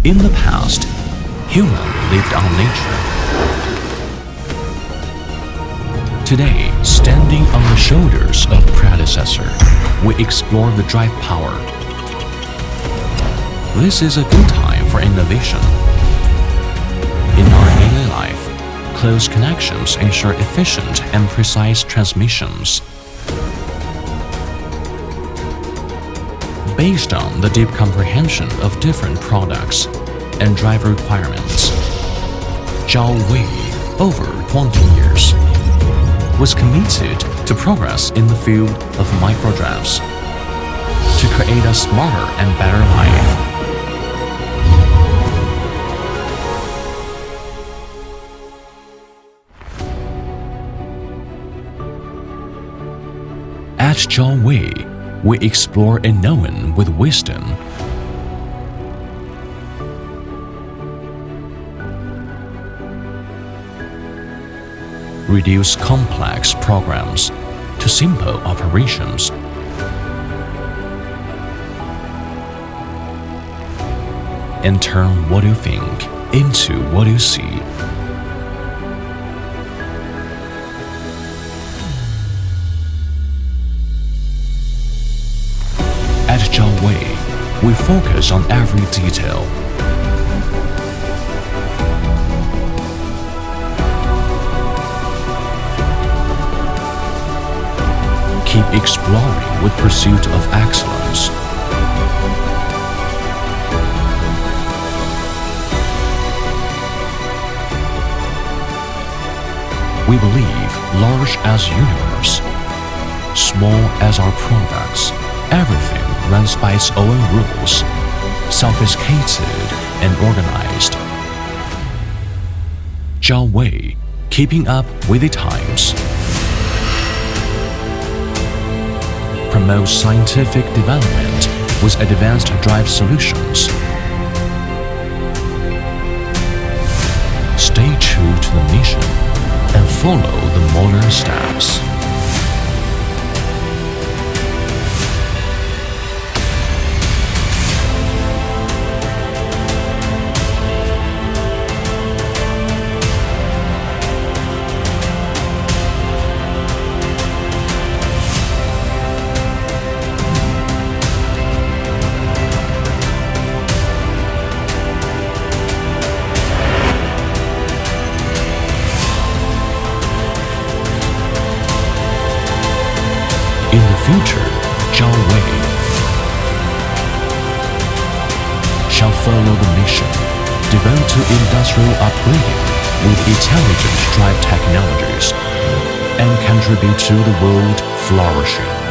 In the past, human lived on nature. Today, standing on the shoulders of predecessor, we explore the drive power. This is a good time for innovation. In our daily life, close connections ensure efficient and precise transmissions. Based on the deep comprehension of different products and driver requirements, ZHAOWEI, over 20 years, was committed to progress in the field of microdrives to create a smarter and better life. At ZHAOWEI, we explore a known with wisdom. Reduce complex programs to simple operations. And turn what you think into what you see. At ZHAOWEI, we focus on every detail. Keep exploring with pursuit of excellence. We believe large as universe, small as our products, everything runs by its own rules, sophisticated and organized. ZHAOWEI, keeping up with the times. Promotes scientific development with advanced drive solutions. Stay true to the mission and follow the modern steps. In the future, ZHAOWEI shall follow the mission, devoted to industrial upgrading with intelligent drive technologies, and contribute to the world flourishing.